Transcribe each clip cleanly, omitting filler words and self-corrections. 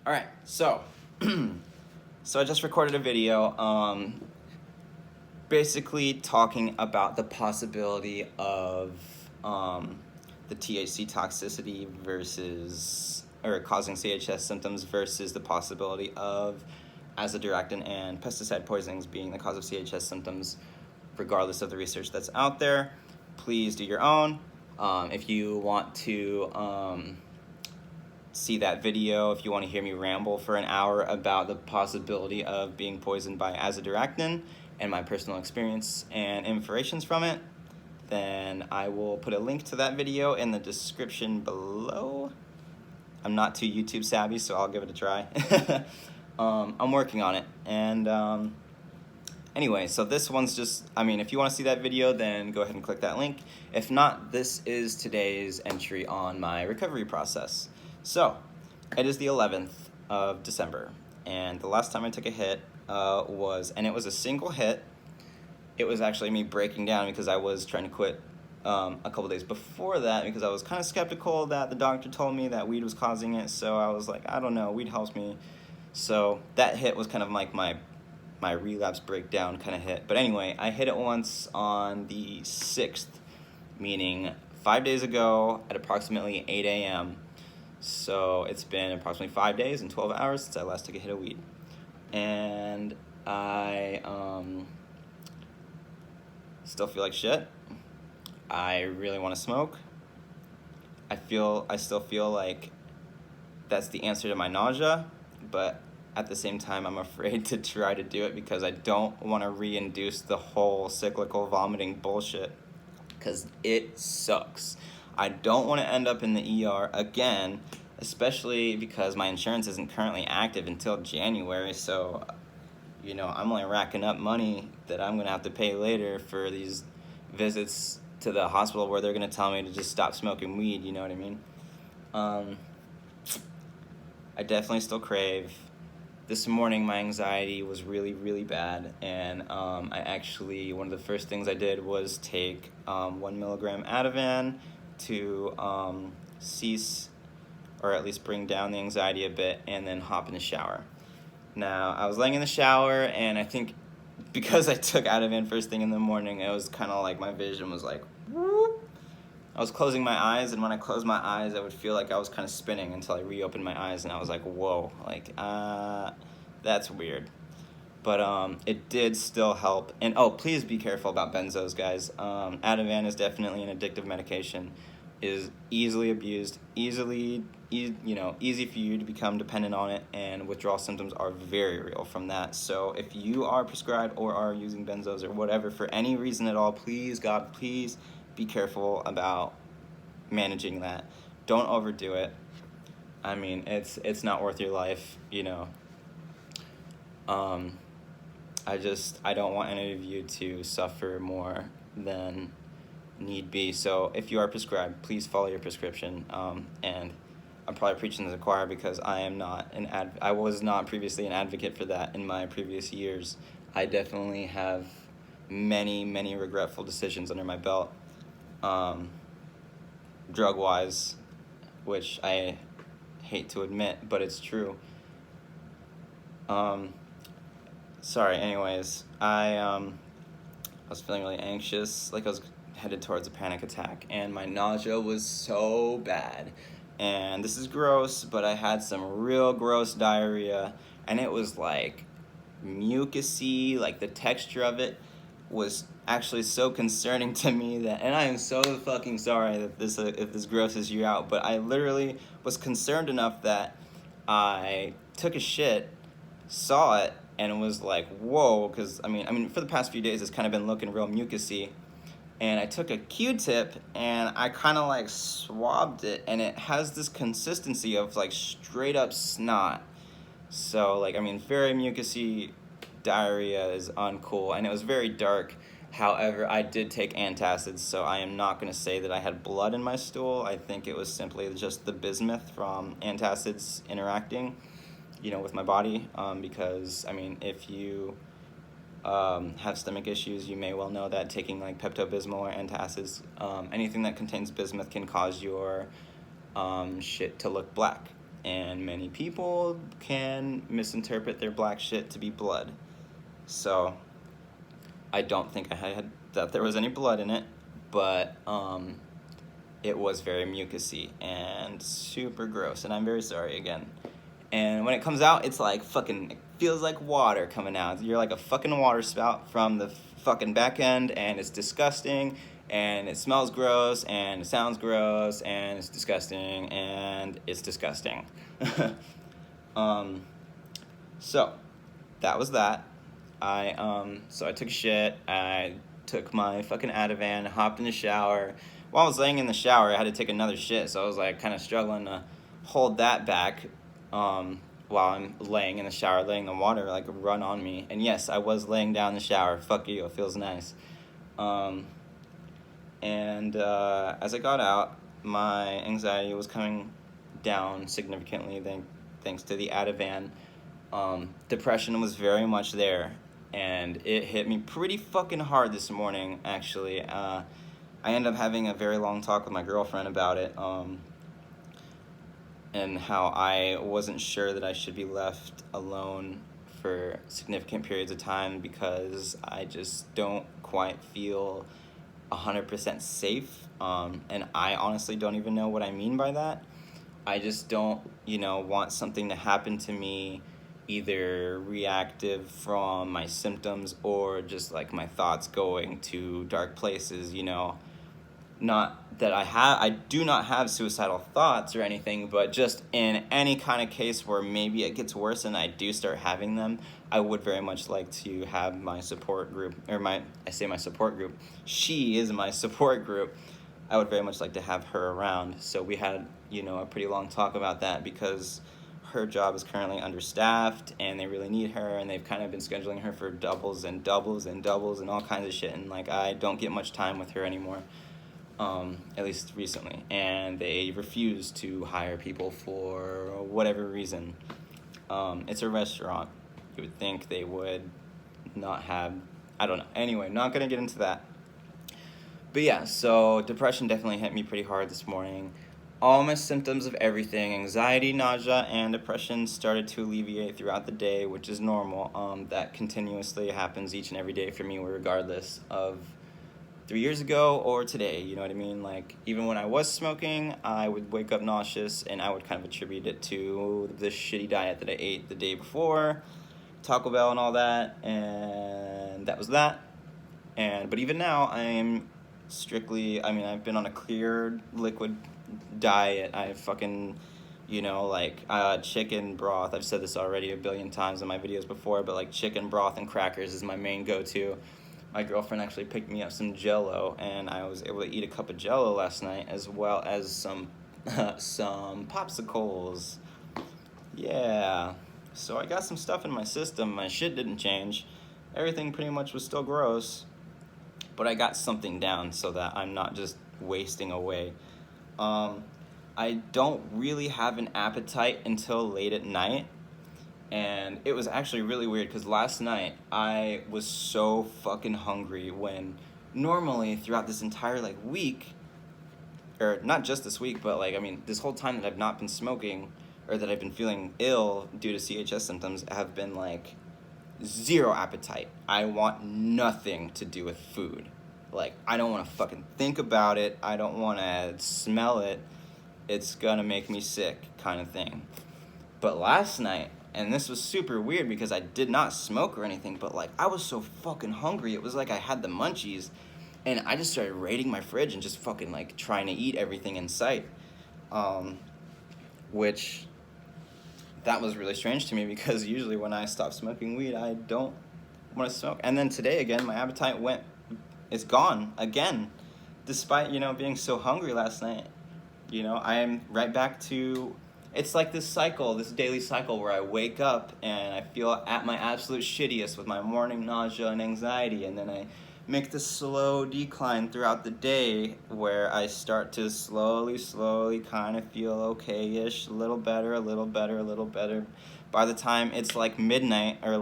All right, so I just recorded a video, basically talking about the possibility of the THC toxicity versus, or causing CHS symptoms versus the possibility of Azadirachtin and pesticide poisonings being the cause of CHS symptoms, regardless of the research that's out there. Please do your own. If you want to see that video, if you want to hear me ramble for an hour about the possibility of being poisoned by Azadirachtin and my personal experience and inspirations from it, then I will put a link to that video in the description below. I'm not too YouTube savvy, so I'll give it a try. I'm working on it. And anyway, so this one's just, if you want to see that video, then go ahead and click that link. If not, this is today's entry on my recovery process. So, it is the 11th of December, and the last time I took a hit and it was a single hit. It was actually me breaking down because I was trying to quit a couple days before that because I was kind of skeptical that the doctor told me that weed was causing it, so I was like, I don't know, weed helps me. So that hit was kind of like my relapse breakdown kind of hit. But anyway, I hit it once on the 6th, meaning 5 days ago at approximately 8 a.m., so it's been approximately 5 days and 12 hours since I last took a hit of weed. And I still feel like shit. I really want to smoke. I still feel like that's the answer to my nausea, but at the same time I'm afraid to try to do it because I don't want to re-induce the whole cyclical vomiting bullshit, because it sucks. I don't want to end up in the ER again, especially because my insurance isn't currently active until January, so, I'm only racking up money that I'm going to have to pay later for these visits to the hospital where they're going to tell me to just stop smoking weed, you know what I mean? I definitely still crave. This morning my anxiety was really, really bad, and one of the first things I did was take 1 milligram Ativan to cease, or at least bring down the anxiety a bit, and then hop in the shower. Now, I was laying in the shower, and I think because I took Ativan first thing in the morning, it was kind of like my vision was like, whoop. I was closing my eyes, and when I closed my eyes, I would feel like I was kind of spinning until I reopened my eyes, and I was like, whoa, that's weird. But it did still help. And please be careful about benzos, guys. Ativan is definitely an addictive medication. Is easily abused, easy for you to become dependent on it, and withdrawal symptoms are very real from that. So if you are prescribed or are using benzos or whatever for any reason at all, please, God, please be careful about managing that. Don't overdo it. It's not worth your life, I don't want any of you to suffer more than need be. So if you are prescribed, please follow your prescription. And I'm probably preaching to the choir because I was not previously an advocate for that in my previous years. I definitely have many, many regretful decisions under my belt, drug-wise, which I hate to admit, but it's true. Sorry, anyways, I was feeling really anxious, like I was headed towards a panic attack, and my nausea was so bad. And this is gross, but I had some real gross diarrhea, and it was like mucusy, like the texture of it was actually so concerning to me and I am so fucking sorry that if this grosses you out, but I literally was concerned enough that I took a shit, saw it, and was like, whoa, because for the past few days it's kind of been looking real mucusy, and I took a Q-tip and I kind of like swabbed it, and it has this consistency of like straight up snot. So very mucusy diarrhea is uncool, and it was very dark. However, I did take antacids, so I am not going to say that I had blood in my stool. I think it was simply just the bismuth from antacids interacting, with my body, because, if you have stomach issues, you may well know that taking like Pepto-Bismol or antacids, anything that contains bismuth can cause your shit to look black. and many people can misinterpret their black shit to be blood. So I don't think I had that there was any blood in it, but it was very mucusy and super gross, and I'm very sorry again. And when it comes out, it's like fucking, it feels like water coming out. You're like a fucking water spout from the fucking back end, and it's disgusting, and it smells gross, and it sounds gross, and it's disgusting, and it's disgusting. So that was that. So I took a shit. I took my fucking Ativan, hopped in the shower. While I was laying in the shower, I had to take another shit, so I was like kind of struggling to hold that back. While I'm laying in the shower, letting the water like run on me. And yes, I was laying down in the shower. Fuck you, it feels nice. As I got out, my anxiety was coming down significantly thanks to the Ativan. Depression was very much there, and it hit me pretty fucking hard this morning, actually. I ended up having a very long talk with my girlfriend about it, and how I wasn't sure that I should be left alone for significant periods of time because I just don't quite feel 100% safe. And I honestly don't even know what I mean by that. I just don't, want something to happen to me, either reactive from my symptoms or just like my thoughts going to dark places, Not that I do not have suicidal thoughts or anything, but just in any kind of case where maybe it gets worse and I do start having them, I would very much like to have my support group, my support group, she is my support group. I would very much like to have her around. So we had, a pretty long talk about that because her job is currently understaffed and they really need her, and they've kind of been scheduling her for doubles and doubles and doubles and all kinds of shit, and like I don't get much time with her anymore. At least recently, and they refuse to hire people for whatever reason. It's a restaurant. You would think they would not have, I don't know. Anyway, not gonna get into that. But yeah, so depression definitely hit me pretty hard this morning. All my symptoms of everything, anxiety, nausea, and depression started to alleviate throughout the day, which is normal. That continuously happens each and every day for me, regardless of 3 years ago or today, you know what I mean? Like, even when I was smoking, I would wake up nauseous, and I would kind of attribute it to the shitty diet that I ate the day before, Taco Bell and all that, and that was that. But even now, I'm strictly, I've been on a clear liquid diet. I fucking, chicken broth. I've said this already a billion times in my videos before, but like chicken broth and crackers is my main go-to. My girlfriend actually picked me up some Jell-O, and I was able to eat a cup of Jell-O last night, as well as some popsicles. Yeah. So I got some stuff in my system. My shit didn't change. Everything pretty much was still gross, but I got something down so that I'm not just wasting away. I don't really have an appetite until late at night. And it was actually really weird because last night I was so fucking hungry when normally throughout this entire week, or not just this week, but this whole time that I've not been smoking or that I've been feeling ill due to CHS symptoms, have been zero appetite. I want nothing to do with food. I don't want to fucking think about it. I don't want to smell it. It's gonna make me sick kind of thing. But last night, and this was super weird because I did not smoke or anything, but I was so fucking hungry. It was like I had the munchies, and I just started raiding my fridge and just fucking trying to eat everything in sight. Which that was really strange to me because usually when I stop smoking weed, I don't want to smoke. And then today again, my appetite it's gone again, despite being so hungry last night. I am right back to. It's like this daily cycle where I wake up and I feel at my absolute shittiest with my morning nausea and anxiety, and then I make this slow decline throughout the day where I start to slowly kind of feel okay-ish, a little better. By the time it's midnight or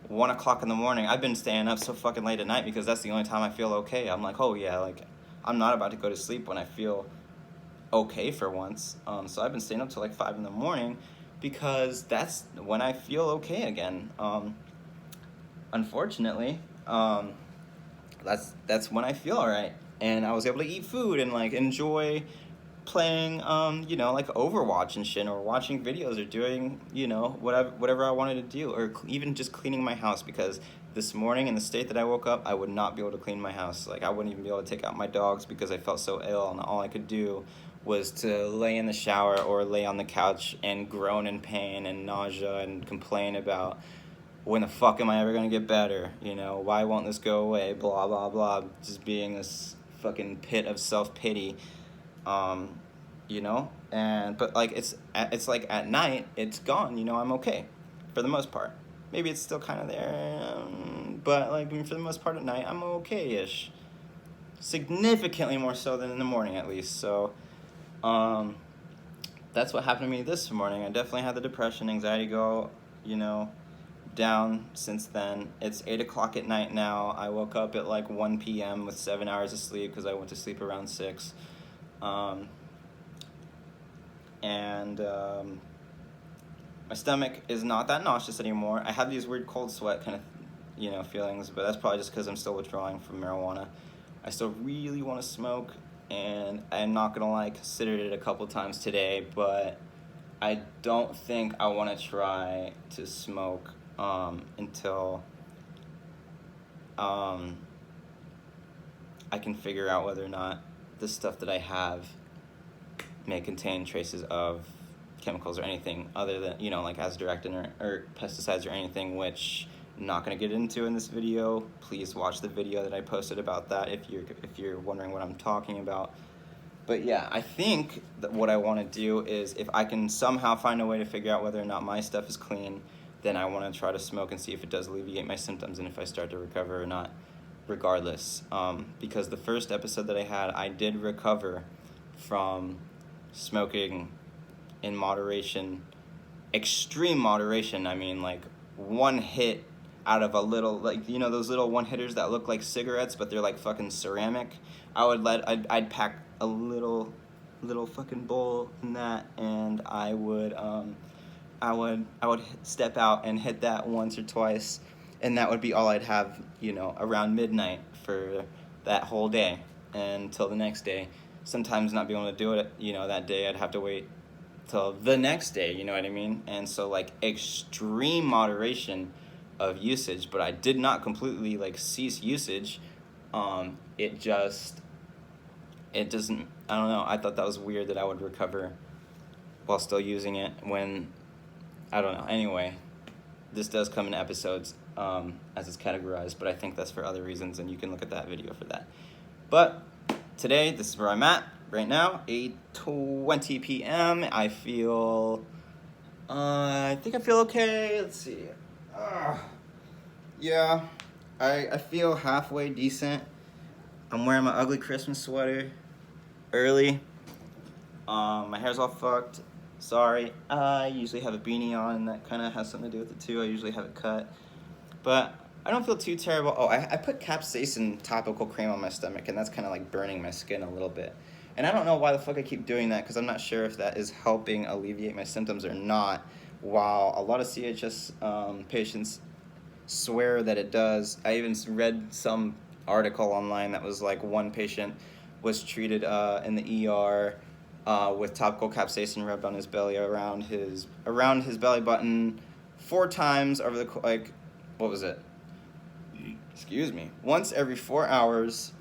1 o'clock in the morning, I've been staying up so fucking late at night because that's the only time I feel okay. I'm oh yeah, I'm not about to go to sleep when I feel okay for once. So I've been staying up till like 5 in the morning because that's when I feel okay again. Unfortunately, that's when I feel alright, and I was able to eat food and like enjoy playing like Overwatch and shit, or watching videos, or doing whatever I wanted to do, or even just cleaning my house, because this morning in the state that I woke up, I would not be able to clean my house. Like I wouldn't even be able to take out my dogs because I felt so ill, and all I could do was to lay in the shower or lay on the couch and groan in pain and nausea and complain about when the fuck am I ever gonna get better? Why won't this go away? Blah blah blah. Just being this fucking pit of self-pity. But like it's like at night it's gone. I'm okay for the most part. Maybe it's still kind of there, but like for the most part at night I'm okay-ish. Significantly more so than in the morning, at least. So that's what happened to me this morning. I definitely had the depression, anxiety go down since then. It's 8 o'clock at night now. I woke up at like 1 p.m. with 7 hours of sleep because I went to sleep around 6. My stomach is not that nauseous anymore. I have these weird cold sweat kind of feelings, but that's probably just because I'm still withdrawing from marijuana. I still really want to smoke, and I'm not gonna lie, considered it a couple times today, but I don't think I want to try to smoke until I can figure out whether or not the stuff that I have may contain traces of chemicals or anything other than, like Azadirachtin or pesticides or anything, which I'm not going to get into in this video. Please watch the video that I posted about that if you're wondering what I'm talking about. But yeah, I think that what I want to do is, if I can somehow find a way to figure out whether or not my stuff is clean, then I want to try to smoke and see if it does alleviate my symptoms and if I start to recover or not, regardless. Because the first episode that I had, I did recover from smoking in moderation, extreme moderation. I mean, like one hit out of a little, like, those little one hitters that look like cigarettes, but they're like fucking ceramic. I'd pack a little fucking bowl in that, and I would step out and hit that once or twice, and that would be all I'd have, around midnight for that whole day until the next day. Sometimes not being able to do it, that day, I'd have to wait till the next day, you know what I mean? And so, like, extreme moderation of usage, but I did not completely, like, cease usage. It doesn't, I don't know, I thought that was weird that I would recover while still using it when, I don't know. Anyway, this does come in episodes as it's categorized, but I think that's for other reasons, and you can look at that video for that. But today, this is where I'm at right now, 8:20 p.m. I think I feel okay. Let's see. Yeah, I feel halfway decent. I'm wearing my ugly Christmas sweater early. My hair's all fucked. Sorry. I usually have a beanie on, and that kind of has something to do with it too. I usually have it cut. But I don't feel too terrible. Oh, I put capsaicin topical cream on my stomach, and that's kind of like burning my skin a little bit. And I don't know why the fuck I keep doing that, because I'm not sure if that is helping alleviate my symptoms or not. While a lot of CHS patients swear that it does. I even read some article online that was like one patient was treated in the ER with topical capsaicin rubbed on his belly around his belly button 4 times over the, like, what was it? Excuse me. Once every 4 hours,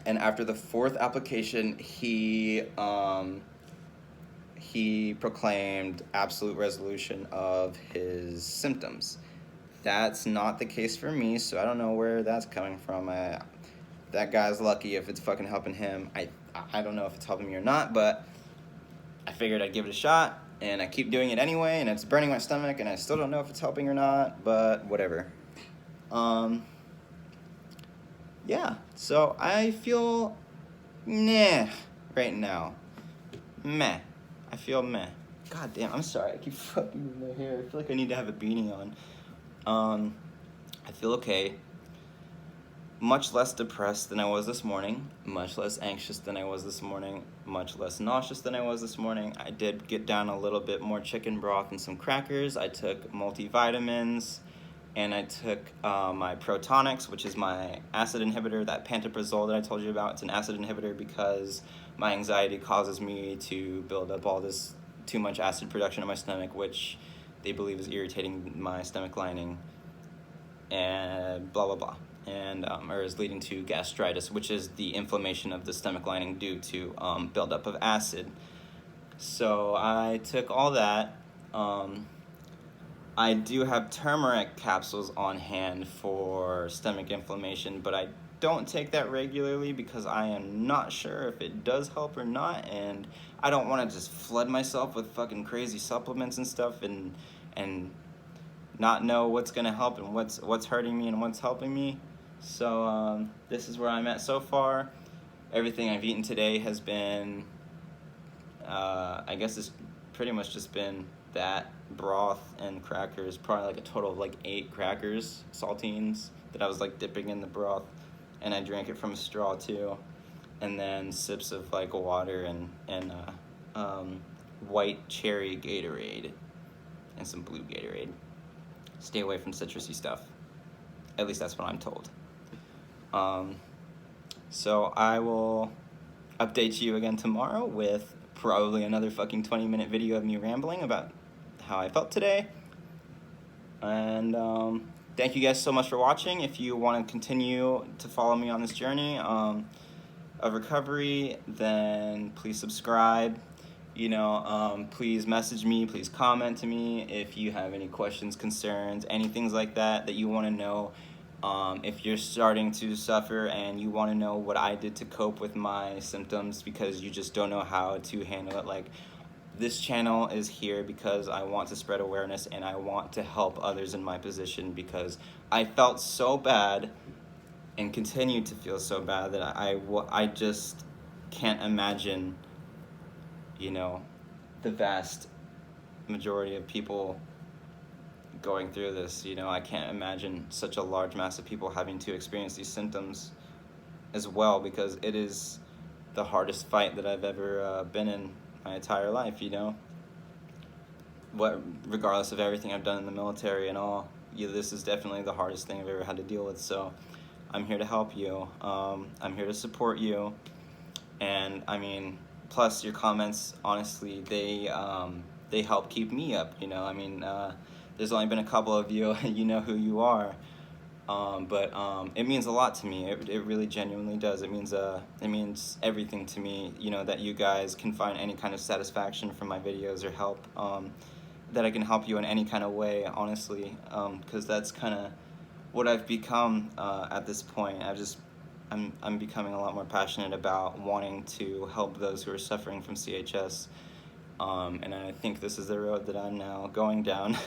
and after the 4th application, he proclaimed absolute resolution of his symptoms. That's not the case for me, so I don't know where that's coming from. That guy's lucky if it's fucking helping him. I don't know if it's helping me or not, but I figured I'd give it a shot, and I keep doing it anyway, and it's burning my stomach, and I still don't know if it's helping or not, but whatever. Yeah, so I feel meh right now. Meh. I feel meh. God damn, I'm sorry, I keep fucking with my hair. I feel like I need to have a beanie on. I feel okay. much less depressed than I was this morning, much less anxious than I was this morning, much less nauseous than I was this morning. I did get down a little bit more chicken broth and some crackers. I took multivitamins, and I took my Protonics, which is my acid inhibitor, that pantoprazole that I told you about. It's an acid inhibitor because my anxiety causes me to build up all this too much acid production in my stomach, which they believe is irritating my stomach lining, and blah, blah, blah. And or is leading to gastritis, which is the inflammation of the stomach lining due to buildup of acid. So I took all that. I do have turmeric capsules on hand for stomach inflammation, but I don't take that regularly because I am not sure if it does help or not, and I don't want to just flood myself with fucking crazy supplements and stuff and not know what's gonna help and what's hurting me and what's helping me. So this is where I'm at so far. Everything I've eaten today has been, I guess it's pretty much just been that broth and crackers, probably like a total of like 8 crackers, saltines, that I was like dipping in the broth, and I drank it from a straw too, and then sips of like water and white cherry Gatorade and some blue Gatorade. Stay away from citrusy stuff. At least that's what I'm told. So I will update you again tomorrow with probably another fucking 20-minute video of me rambling about how I felt today. And thank you guys so much for watching. If you want to continue to follow me on this journey of recovery, then please subscribe. Please message me, please comment to me if you have any questions, concerns, anything like that you want to know. If you're starting to suffer and you want to know what I did to cope with my symptoms because you just don't know how to handle it, like, this channel is here because I want to spread awareness and I want to help others in my position, because I felt so bad and continue to feel so bad that I just can't imagine, the vast majority of people going through this. I can't imagine such a large mass of people having to experience these symptoms as well, because it is the hardest fight that I've ever been in my entire life. Regardless of everything I've done in the military and all, this is definitely the hardest thing I've ever had to deal with. So I'm here to help you. I'm here to support you. And I mean, plus your comments, honestly, they help keep me up. There's only been a couple of you, you know who you are, but it means a lot to me. It really genuinely does. It means everything to me. That you guys can find any kind of satisfaction from my videos or help. That I can help you in any kind of way, honestly, because that's kind of what I've become at this point. I'm becoming a lot more passionate about wanting to help those who are suffering from CHS. And I think this is the road that I'm now going down.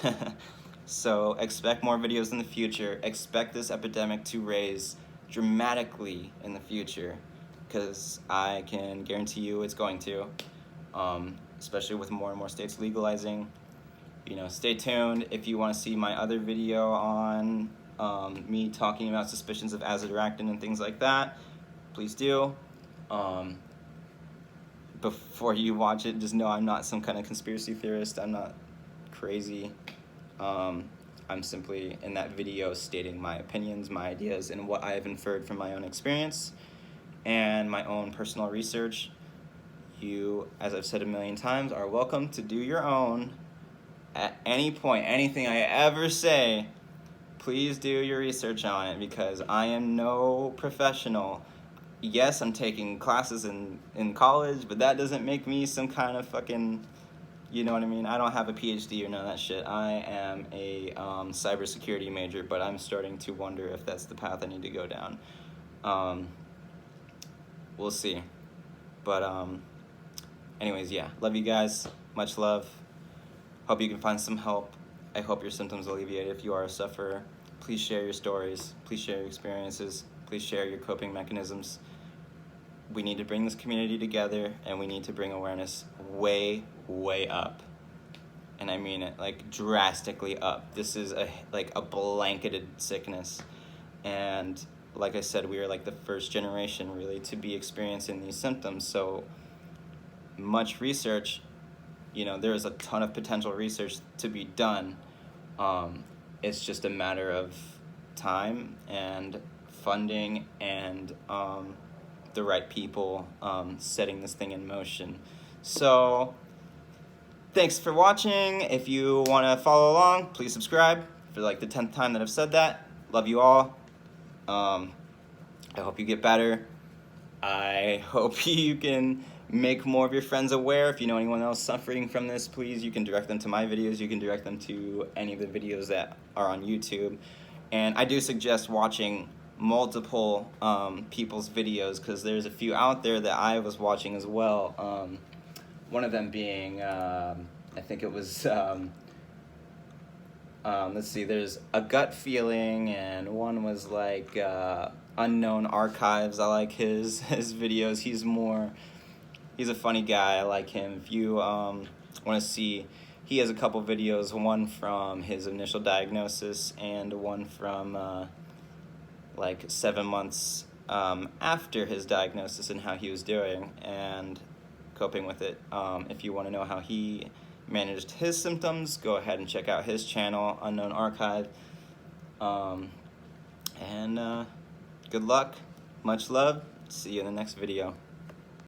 So expect more videos in the future. Expect this epidemic to raise dramatically in the future, because I can guarantee you it's going to, especially with more and more states legalizing. Stay tuned. If you want to see my other video on me talking about suspicions of Azadirachtin and things like that, please do. Before you watch it, just know I'm not some kind of conspiracy theorist. I'm not crazy. I'm simply in that video stating my opinions, my ideas, and what I have inferred from my own experience and my own personal research. You, as I've said a million times, are welcome to do your own at any point. Anything I ever say, please do your research on it, because I am no professional. Yes, I'm taking classes in college, but that doesn't make me some kind of fucking, you know what I mean? I don't have a PhD or none of that shit. I am a cybersecurity major, but I'm starting to wonder if that's the path I need to go down. We'll see. But anyways, yeah. Love you guys. Much love. Hope you can find some help. I hope your symptoms alleviate if you are a sufferer. Please share your stories. Please share your experiences. Please share your coping mechanisms. We need to bring this community together, and we need to bring awareness way, way up. And I mean it, like, drastically up. This is a blanketed sickness. And like I said, we are like the first generation really to be experiencing these symptoms. So much research, there is a ton of potential research to be done. It's just a matter of time and funding and the right people setting this thing in motion. So thanks for watching. If you want to follow along, please subscribe for like the 10th time that I've said that. Love you all. I hope you get better. I hope you can make more of your friends aware. If you know anyone else suffering from this, please, you can direct them to my videos. You can direct them to any of the videos that are on YouTube. And I do suggest watching multiple people's videos, because there's a few out there that I was watching as well. One of them being, I think it was, let's see, there's A Gut Feeling, and one was like Unknown Archives. I like his videos. He's a funny guy. I like him. If you want to see, he has a couple videos, one from his initial diagnosis and one from like 7 months after his diagnosis and how he was doing and coping with it. If you want to know how he managed his symptoms, go ahead and check out his channel, Unknown Archive. And good luck, much love, see you in the next video.